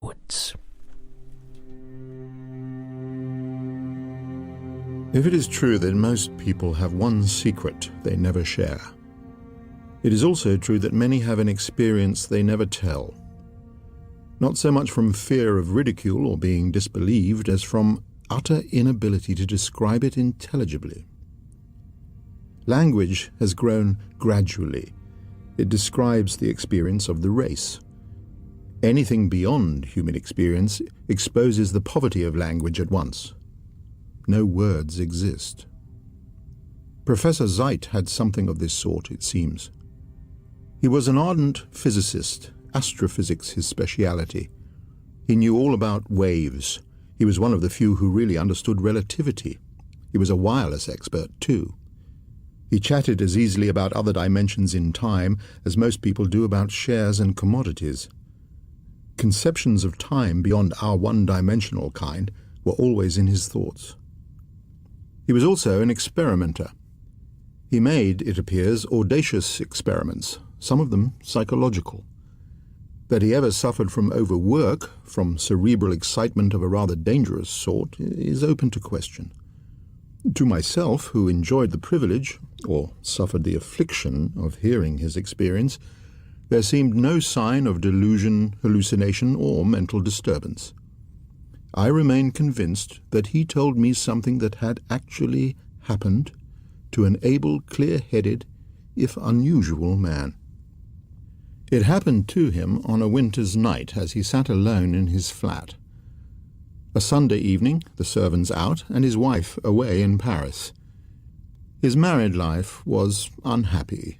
woods. If it is true that most people have one secret they never share, it is also true that many have an experience they never tell. Not so much from fear of ridicule or being disbelieved as from utter inability to describe it intelligibly. Language has grown gradually. It describes the experience of the race. Anything beyond human experience exposes the poverty of language at once. No words exist. Professor Zeitt had something of this sort, it seems. He was an ardent physicist, astrophysics his speciality. He knew all about waves. He was one of the few who really understood relativity. He was a wireless expert, too. He chatted as easily about other dimensions in time as most people do about shares and commodities. Conceptions of time beyond our one-dimensional kind were always in his thoughts. He was also an experimenter. He made, it appears, audacious experiments, some of them psychological. That he ever suffered from overwork, from cerebral excitement of a rather dangerous sort, is open to question. To myself, who enjoyed the privilege, or suffered the affliction, of hearing his experience, there seemed no sign of delusion, hallucination, or mental disturbance. I remain convinced that he told me something that had actually happened to an able, clear-headed, if unusual man. It happened to him on a winter's night as he sat alone in his flat. A Sunday evening, the servants out, and his wife away in Paris. His married life was unhappy,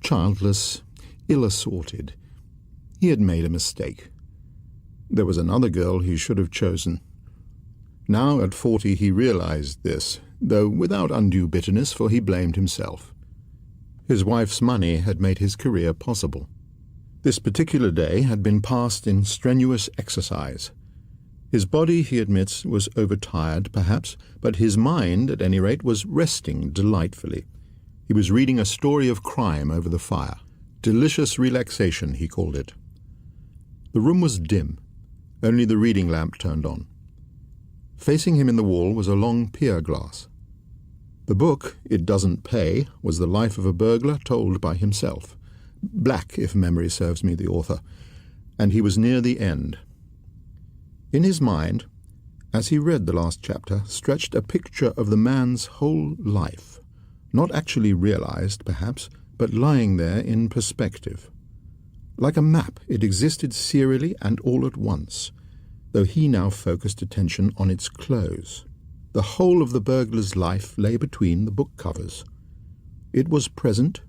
childless, ill-assorted. He had made a mistake. There was another girl he should have chosen. Now at 40 he realized this, though without undue bitterness, for he blamed himself. His wife's money had made his career possible. This particular day had been passed in strenuous exercise. His body, he admits, was overtired, perhaps, but his mind, at any rate, was resting delightfully. He was reading a story of crime over the fire. Delicious relaxation, he called it. The room was dim. Only the reading lamp turned on. Facing him in the wall was a long pier glass. The book, It Doesn't Pay, was the life of a burglar told by himself. Black, if memory serves me, the author, and he was near the end. In his mind, as he read the last chapter, stretched a picture of the man's whole life, not actually realized, perhaps, but lying there in perspective. Like a map, it existed serially and all at once, though he now focused attention on its close. The whole of the burglar's life lay between the book covers. It was present,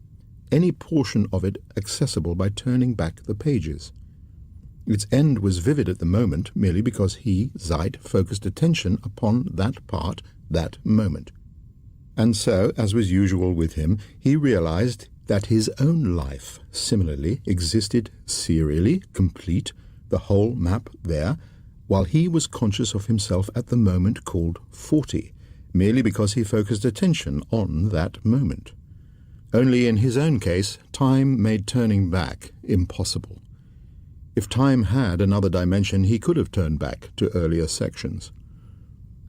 any portion of it accessible by turning back the pages. Its end was vivid at the moment merely because he, Zeitt, focused attention upon that part, that moment. And so, as was usual with him, he realized that his own life, similarly, existed serially, complete, the whole map there, while he was conscious of himself at the moment called 40, merely because he focused attention on that moment. Only in his own case, time made turning back impossible. If time had another dimension, he could have turned back to earlier sections.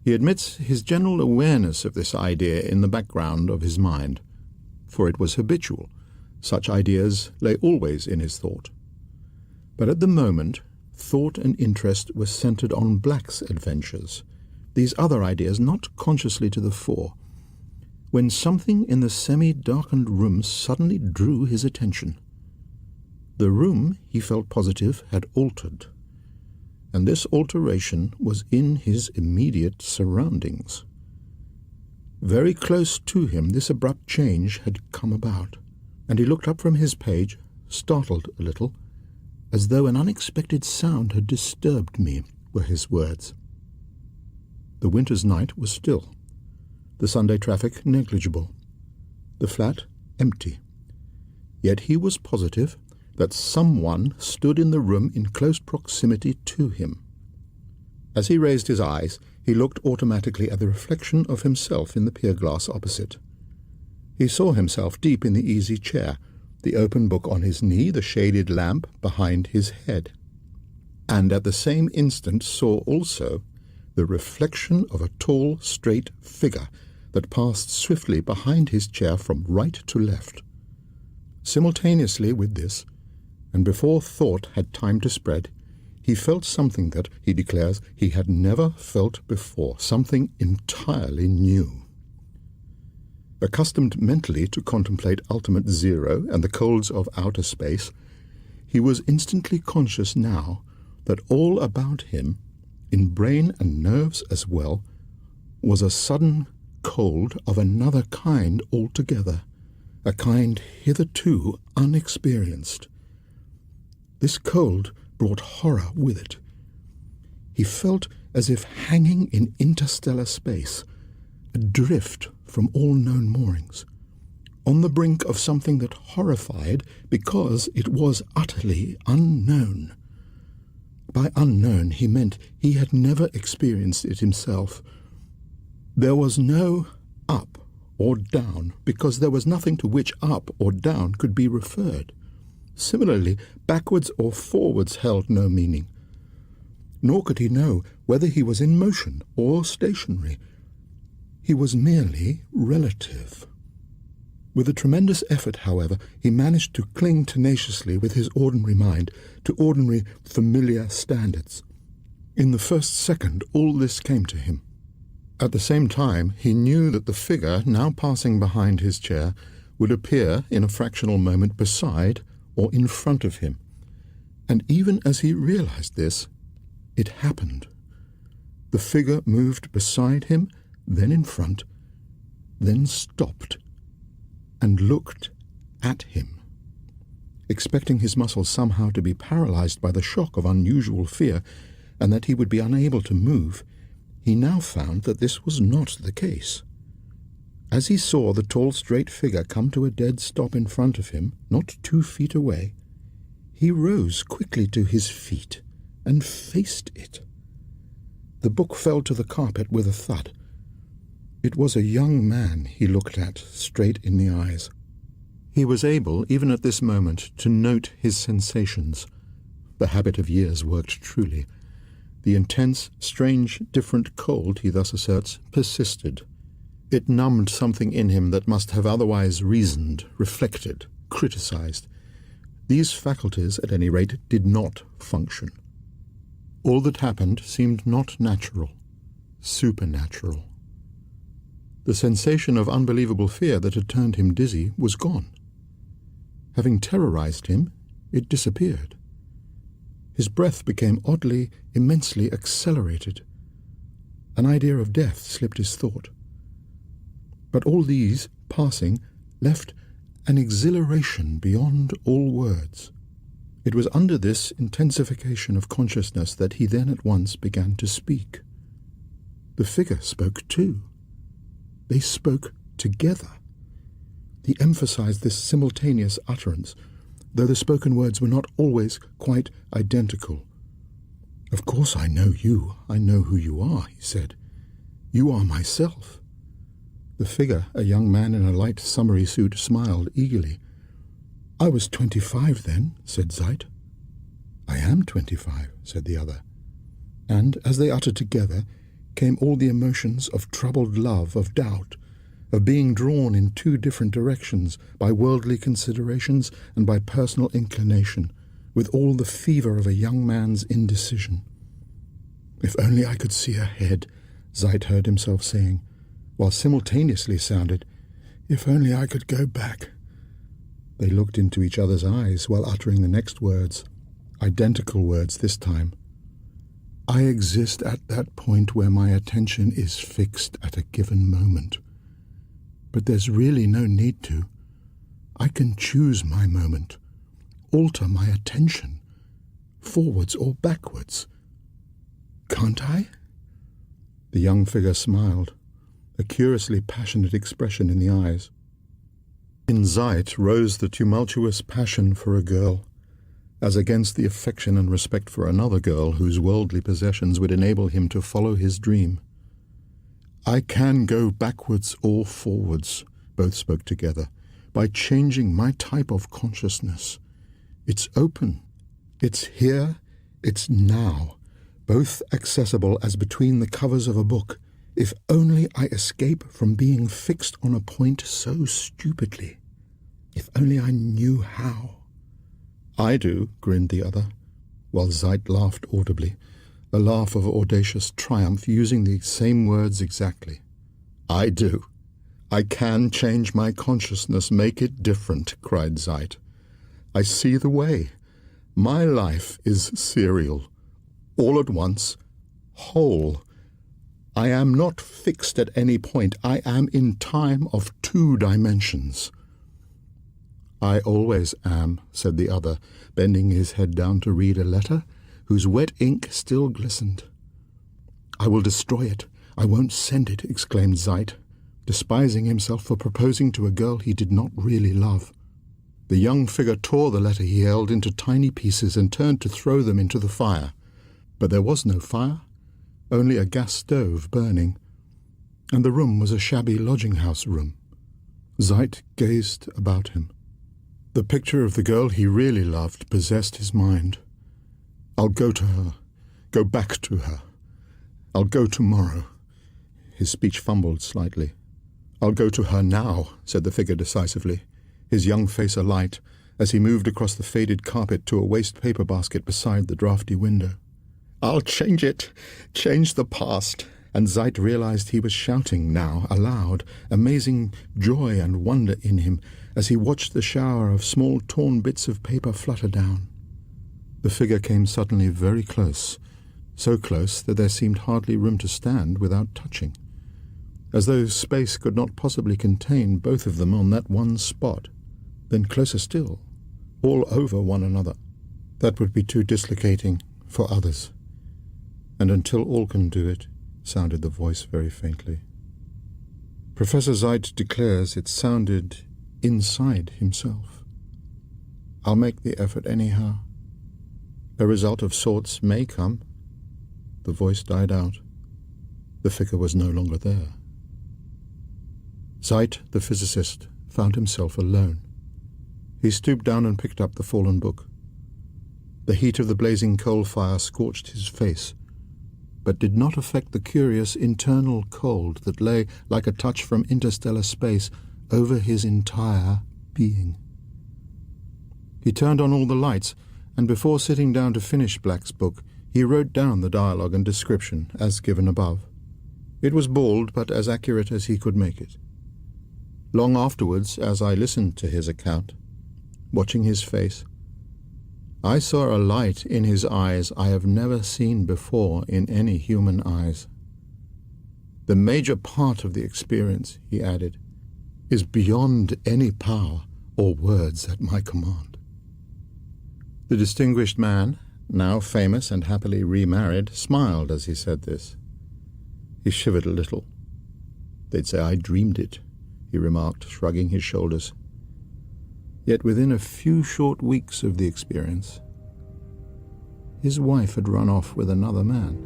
He admits his general awareness of this idea in the background of his mind, for it was habitual. Such ideas lay always in his thought. But at the moment, thought and interest were centered on Black's adventures, these other ideas not consciously to the fore, when something in the semi-darkened room suddenly drew his attention. The room, he felt positive, had altered, and this alteration was in his immediate surroundings. Very close to him this abrupt change had come about, and he looked up from his page, startled a little, as though an unexpected sound had disturbed me, were his words. The winter's night was still, the Sunday traffic negligible, the flat empty. Yet he was positive that someone stood in the room in close proximity to him. As he raised his eyes, he looked automatically at the reflection of himself in the pier glass opposite. He saw himself deep in the easy chair, the open book on his knee, the shaded lamp behind his head. and at the same instant saw also the reflection of a tall, straight figure that passed swiftly behind his chair from right to left. Simultaneously with this, and before thought had time to spread, he felt something that, he declares, he had never felt before, something entirely new. Accustomed mentally to contemplate ultimate zero and the colds of outer space, he was instantly conscious now that all about him, in brain and nerves as well, was a sudden cold of another kind altogether, a kind hitherto unexperienced. This cold brought horror with it. He felt as if hanging in interstellar space, adrift from all known moorings, on the brink of something that horrified because it was utterly unknown. By unknown he meant he had never experienced it himself. There was no up or down, because there was nothing to which up or down could be referred. Similarly, backwards or forwards held no meaning. Nor could he know whether he was in motion or stationary. He was merely relative. With a tremendous effort, however, he managed to cling tenaciously with his ordinary mind to ordinary, familiar standards. In the first second, all this came to him. At the same time, he knew that the figure now passing behind his chair would appear in a fractional moment beside or in front of him. And even as he realized this, it happened. The figure moved beside him, then in front, then stopped, and looked at him. Expecting his muscles somehow to be paralyzed by the shock of unusual fear, and that he would be unable to move, he now found that this was not the case. As he saw the tall, straight figure come to a dead stop in front of him, not 2 feet away, he rose quickly to his feet and faced it. The book fell to the carpet with a thud. It was a young man he looked at straight in the eyes. He was able, even at this moment, to note his sensations. The habit of years worked truly. The intense, strange, different cold, he thus asserts, persisted. It numbed something in him that must have otherwise reasoned, reflected, criticized. These faculties, at any rate, did not function. All that happened seemed not natural, supernatural. The sensation of unbelievable fear that had turned him dizzy was gone. Having terrorized him, it disappeared. His breath became oddly, immensely accelerated. An idea of death slipped his thought. But all these, passing, left an exhilaration beyond all words. It was under this intensification of consciousness that he then at once began to speak. The figure spoke too. They spoke together. He emphasized this simultaneous utterance, though the spoken words were not always quite identical. "Of course I know you. I know who you are," he said. "You are myself." The figure, a young man in a light summery suit, smiled eagerly. "I was 25 then," said Zeitt. "I am 25, said the other. And, as they uttered together, came all the emotions of troubled love, of doubt, of being drawn in 2 different directions by worldly considerations and by personal inclination, with all the fever of a young man's indecision. "If only I could see ahead," Zeitt heard himself saying, while simultaneously sounded, "If only I could go back." They looked into each other's eyes while uttering the next words, identical words this time. "I exist at that point where my attention is fixed at a given moment. But there's really no need to. I can choose my moment, alter my attention, forwards or backwards. Can't I?" The young figure smiled, a curiously passionate expression in the eyes. In Zeitt rose the tumultuous passion for a girl, as against the affection and respect for another girl whose worldly possessions would enable him to follow his dream. "I can go backwards or forwards," both spoke together, "by changing my type of consciousness. It's open. It's here. It's now, both accessible as between the covers of a book. If only I escape from being fixed on a point so stupidly. If only I knew how." "I do," grinned the other, while Zeitt laughed audibly, a laugh of audacious triumph, using the same words exactly. "I do. I can change my consciousness, make it different," cried Zeitt. "I see the way. My life is serial, all at once, whole. I am not fixed at any point. I am in time of 2 dimensions. "I always am," said the other, bending his head down to read a letter whose wet ink still glistened. "I will destroy it. I won't send it," exclaimed Zeitt, despising himself for proposing to a girl he did not really love. The young figure tore the letter he held into tiny pieces and turned to throw them into the fire. But there was no fire, only a gas stove burning, and the room was a shabby lodging-house room. Zeitt gazed about him. The picture of the girl he really loved possessed his mind. "I'll go to her, go back to her. I'll go tomorrow." His speech fumbled slightly. "I'll go to her now," said the figure decisively, his young face alight as he moved across the faded carpet to a waste paper basket beside the draughty window. "I'll change it, change the past." And Zeitt realized he was shouting now, aloud, amazing joy and wonder in him, as he watched the shower of small torn bits of paper flutter down. The figure came suddenly very close, so close that there seemed hardly room to stand without touching, as though space could not possibly contain both of them on that one spot. Then closer still, all over one another. That would be too dislocating for others. "And until all can do it," sounded the voice very faintly. Professor Zeitt declares it sounded inside himself. "I'll make the effort anyhow. A result of sorts may come." The voice died out. The figure was no longer there. Zeitt, the physicist, found himself alone. He stooped down and picked up the fallen book. The heat of the blazing coal fire scorched his face, but did not affect the curious internal cold that lay like a touch from interstellar space over his entire being. He turned on all the lights, and before sitting down to finish Black's book, he wrote down the dialogue and description as given above. It was bald, but as accurate as he could make it. Long afterwards, as I listened to his account, watching his face, I saw a light in his eyes I have never seen before in any human eyes. "The major part of the experience," he added, "is beyond any power or words at my command." The distinguished man, now famous and happily remarried, smiled as he said this. He shivered a little. "They'd say I dreamed it," he remarked, shrugging his shoulders. Yet within a few short weeks of the experience, his wife had run off with another man,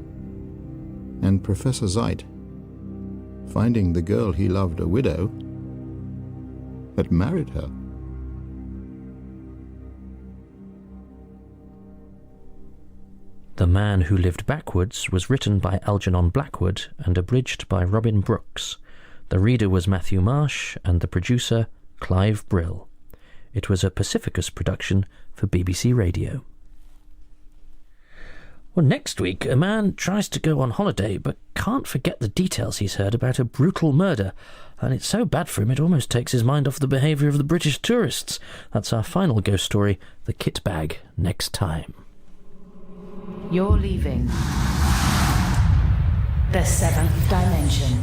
and Professor Zeitt, finding the girl he loved a widow, had married her. The Man Who Lived Backwards was written by Algernon Blackwood and abridged by Robin Brooks. The reader was Matthew Marsh and the producer Clive Brill. It was a Pacificus production for BBC Radio. Well, next week, a man tries to go on holiday but can't forget the details he's heard about a brutal murder, and it's so bad for him it almost takes his mind off the behaviour of the British tourists. That's our final ghost story, The Kit Bag, next time. You're leaving the seventh dimension.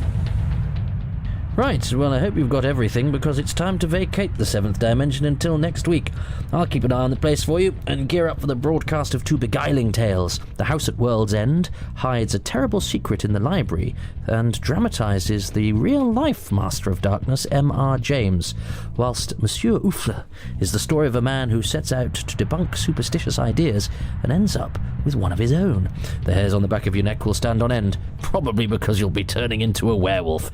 Right, well, I hope you've got everything, because it's time to vacate the seventh dimension until next week. I'll keep an eye on the place for you and gear up for the broadcast of two beguiling tales. The House at World's End hides a terrible secret in the library and dramatises the real-life Master of Darkness, M.R. James, whilst Monsieur Oufle is the story of a man who sets out to debunk superstitious ideas and ends up with one of his own. The hairs on the back of your neck will stand on end, probably because you'll be turning into a werewolf.